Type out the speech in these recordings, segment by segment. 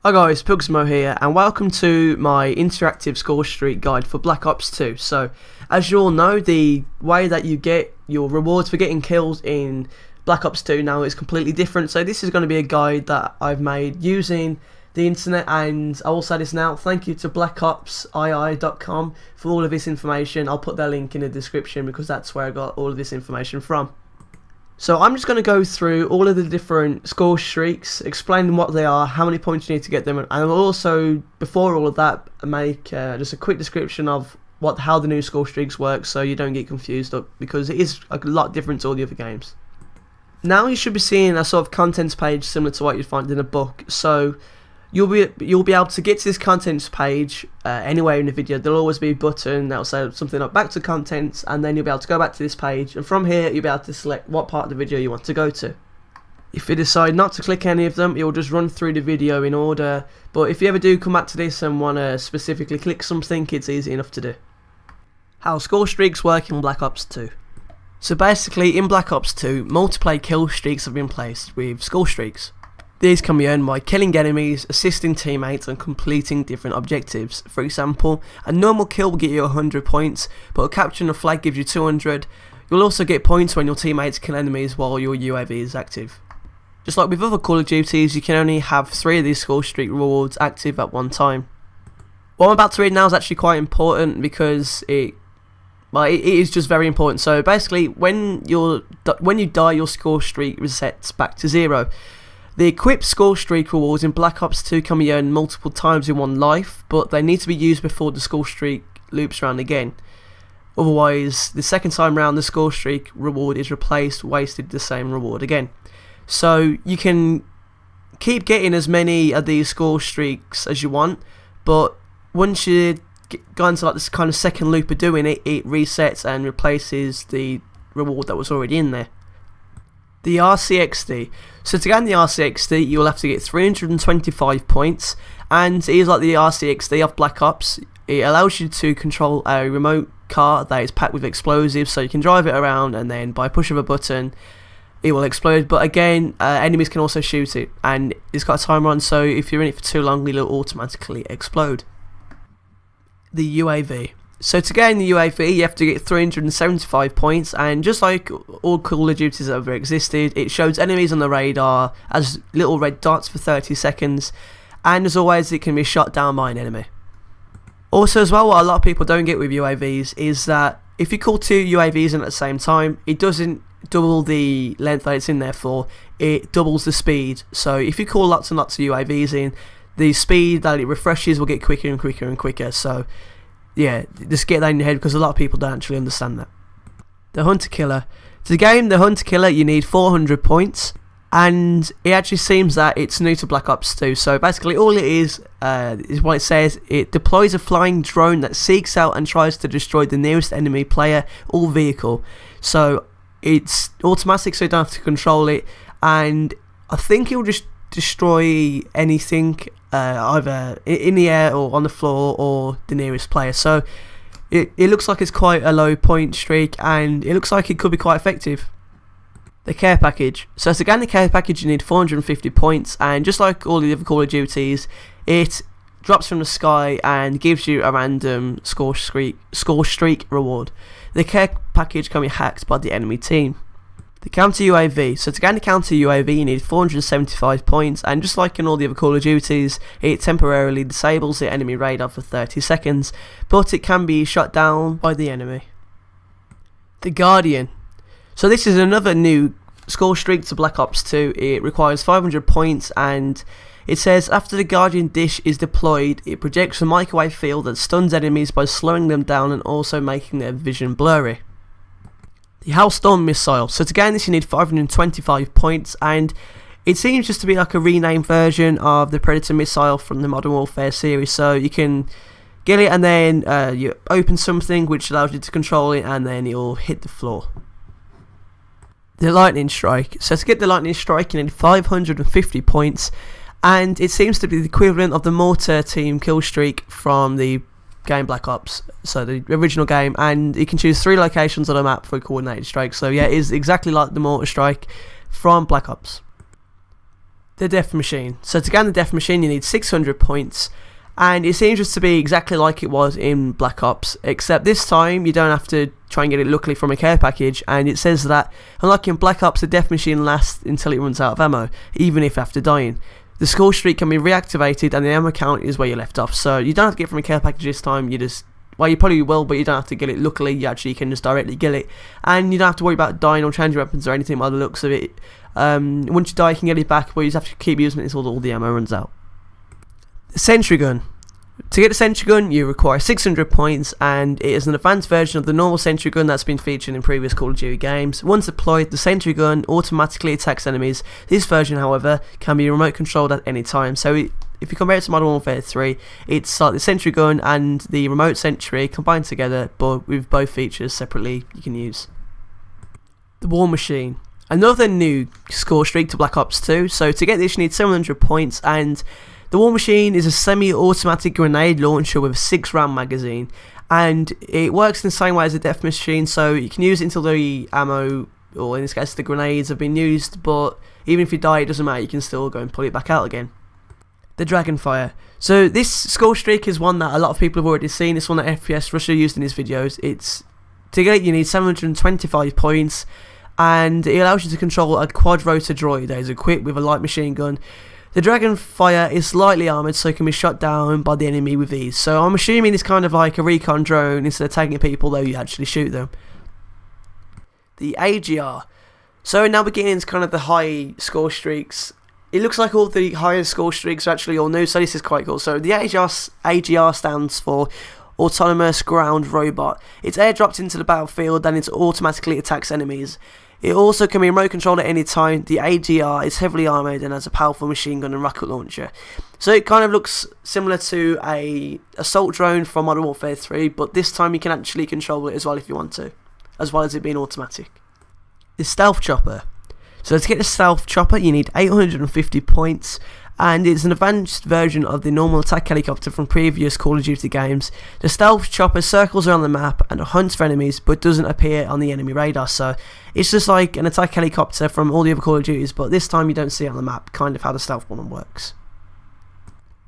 Hi guys, pugizimo here, and welcome to my interactive score streak guide for Black Ops 2. So, as you all know, the way that you get your rewards for getting kills in Black Ops 2 now is completely different. So this is going to be a guide that I've made using the internet, and I will say this now, thank you to blackopsii.com for all of this information. I'll put their link in the description because that's where I got all of this information from. So I'm just going to go through all of the different score streaks, explain what they are, how many points you need to get them, and I'll also, before all of that, make just a quick description of how the new score streaks work, so you don't get confused, because it is a lot different to all the other games. Now you should be seeing a sort of contents page similar to what you'd find in a book. So you'll be able to get to this contents page anywhere in the video. There'll always be a button that'll say something like back to contents, and then you'll be able to go back to this page, and from here you'll be able to select what part of the video you want to go to. If you decide not to click any of them, you'll just run through the video in order, but if you ever do come back to this and want to specifically click something, it's easy enough to do. How score streaks work in Black Ops 2. So basically, in Black Ops 2, multiplayer kill streaks have been placed with score streaks. These can be earned by killing enemies, assisting teammates, and completing different objectives. For example, a normal kill will get you 100 points, but capturing a flag gives you 200. You'll also get points when your teammates kill enemies while your UAV is active. Just like with other Call of Duties, you can only have 3 of these score streak rewards active at one time. What I'm about to read now is actually quite important because it is just very important. So basically, when you die, your score streak resets back to 0. The equipped score streak rewards in Black Ops 2 can be earned multiple times in one life, but they need to be used before the score streak loops around again. Otherwise, the second time round, the score streak reward is replaced, wasted the same reward again. So you can keep getting as many of these score streaks as you want, but once you go into like this kind of second loop of doing it, it resets and replaces the reward that was already in there. The RCXD. So to gain the RCXD, you'll have to get 325 points, and it is like the RCXD of Black Ops. It allows you to control a remote car that is packed with explosives, so you can drive it around, and then by push of a button, it will explode. But again, enemies can also shoot it, and it's got a timer on, so if you're in it for too long, it'll automatically explode. The UAV. So to gain the UAV, you have to get 375 points, and just like all Call of Duties that ever existed, it shows enemies on the radar as little red dots for 30 seconds, and as always, it can be shot down by an enemy. Also as well, what a lot of people don't get with UAVs is that if you call 2 UAVs in at the same time, it doesn't double the length that it's in there for, it doubles the speed. So if you call lots and lots of UAVs in, the speed that it refreshes will get quicker and quicker and quicker. So yeah, just get that in your head because a lot of people don't actually understand that. The Hunter Killer. To game the Hunter Killer, you need 400 points, and it actually seems that it's new to Black Ops 2. So basically all it is what it says. It deploys a flying drone that seeks out and tries to destroy the nearest enemy player or vehicle. So it's automatic, so you don't have to control it, and I think it will just destroy anything either in the air or on the floor or the nearest player. So it looks like it's quite a low point streak, and it looks like it could be quite effective. The care package. So to gain the care package, you need 450 points, and just like all the other Call of Duties, it drops from the sky and gives you a random score streak reward. The care package can be hacked by the enemy team. The counter UAV. So to gain the counter UAV, you need 475 points, and just like in all the other Call of Duties, it temporarily disables the enemy radar for 30 seconds, but it can be shot down by the enemy. The Guardian. So this is another new score streak to Black Ops 2. It requires 500 points, and it says after the Guardian dish is deployed, it projects a microwave field that stuns enemies by slowing them down and also making their vision blurry. The Hellstorm Missile. So to gain this, you need 525 points, and it seems just to be like a renamed version of the Predator missile from the Modern Warfare series. So you can get it, and then you open something which allows you to control it, and then it'll hit the floor. The Lightning Strike. So to get the Lightning Strike, you need 550 points, and it seems to be the equivalent of the Mortar Team kill streak from the game Black Ops, so the original game, and you can choose 3 locations on a map for a coordinated strike. So yeah, it is exactly like the Mortar Strike from Black Ops. The death machine. So to gain the death machine you need 600 points, and it seems just to be exactly like it was in Black Ops, except this time you don't have to try and get it luckily from a care package, and it says that unlike in Black Ops the death machine lasts until it runs out of ammo, even if after dying. The score streak can be reactivated and the ammo count is where you left off, so you don't have to get it from a care package this time, you just, well, you probably will, but you don't have to get it. Luckily, you actually can just directly get it, and you don't have to worry about dying or changing weapons or anything by the looks of it. Once you die, you can get it back, but you just have to keep using it until all the ammo runs out. The sentry gun. To get the sentry gun, you require 600 points, and it is an advanced version of the normal sentry gun that's been featured in previous Call of Duty games. Once deployed, the sentry gun automatically attacks enemies. This version, however, can be remote controlled at any time, so if you compare it to Modern Warfare 3, it's like the sentry gun and the remote sentry combined together, but with both features separately you can use. The war machine. Another new score streak to Black Ops 2, so to get this you need 700 points, and the war machine is a semi-automatic grenade launcher with a 6-round magazine, and it works in the same way as a death machine, so you can use it until the ammo, or in this case the grenades, have been used, but even if you die it doesn't matter, you can still go and pull it back out again. The Dragonfire. So this score streak is one that a lot of people have already seen. It's one that FPS Russia used in his videos. To get it you need 725 points, and it allows you to control a quad rotor droid that is equipped with a light machine gun. The Dragonfire is slightly armoured, so it can be shot down by the enemy with ease. So I'm assuming it's kind of like a recon drone. Instead of tagging people though, you actually shoot them. The AGR. So now beginning kind of the high score streaks. It looks like all the higher score streaks are actually all new, so this is quite cool. So the AGR stands for Autonomous Ground Robot. It's airdropped into the battlefield and it automatically attacks enemies. It also can be remote controlled at any time. The AGR is heavily armoured and has a powerful machine gun and rocket launcher. So it kind of looks similar to a assault drone from Modern Warfare 3, but this time you can actually control it as well if you want to, as well as it being automatic. The Stealth Chopper. So to get the Stealth Chopper you need 850 points, and it's an advanced version of the normal attack helicopter from previous Call of Duty games. The Stealth Chopper circles around the map and hunts for enemies but doesn't appear on the enemy radar, so it's just like an attack helicopter from all the other Call of Duties, but this time you don't see it on the map, kind of how the stealth one works.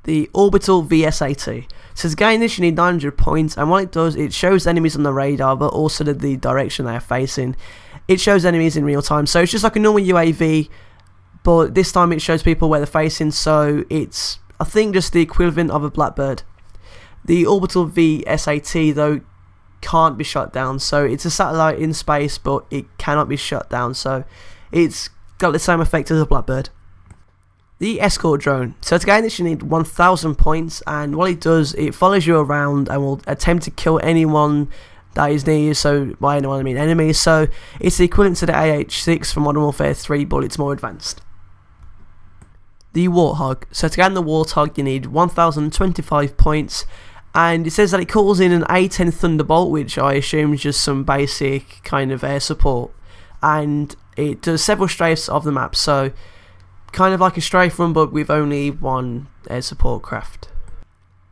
The Orbital VSAT. So to gain this you need 900 points, and what it does, it shows enemies on the radar but also the direction they are facing. It shows enemies in real time, so it's just like a normal UAV, but this time it shows people where they're facing, so it's, I think, just the equivalent of a Blackbird. The Orbital VSAT though can't be shut down, so it's a satellite in space but it cannot be shut down, so it's got the same effect as a Blackbird. The Escort Drone. So to gain this you need 1000 points, and what it does, it follows you around and will attempt to kill anyone that is near you, so by anyone I mean enemies, so it's the equivalent to the AH-6 from Modern Warfare 3 but it's more advanced. The Warthog. So to gain the Warthog you need 1025 points, and it says that it calls in an A10 Thunderbolt, which I assume is just some basic kind of air support, and it does several strafes of the map, so kind of like a strafe run but with only one air support craft.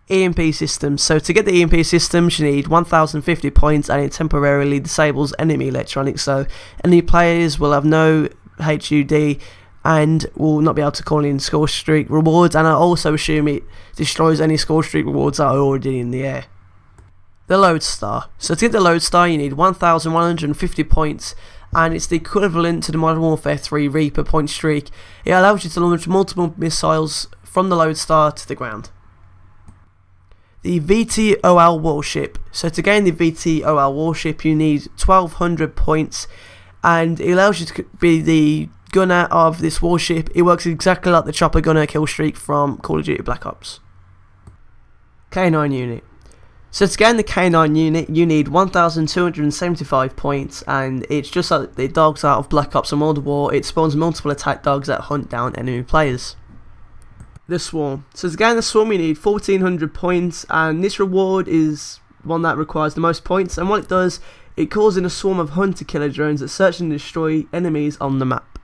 EMP systems. So to get the EMP systems you need 1050 points, and it temporarily disables enemy electronics, so enemy players will have no HUD and will not be able to call in score streak rewards, and I also assume it destroys any score streak rewards that are already in the air. The Lodestar. So to get the Lodestar you need 1150 points, and it's the equivalent to the Modern Warfare 3 Reaper point streak. It allows you to launch multiple missiles from the Lodestar to the ground. The VTOL warship. So to gain the VTOL warship you need 1200 points, and it allows you to be the gunner of this warship. It works exactly like the chopper gunner kill streak from Call of Duty Black Ops. K9 unit. So to gain the K9 unit you need 1275 points, and it's just like the dogs out of Black Ops and World War. It spawns multiple attack dogs that hunt down enemy players. The Swarm. So to gain the Swarm you need 1400 points, and this reward is one that requires the most points, and what it does, it calls in a swarm of hunter killer drones that search and destroy enemies on the map.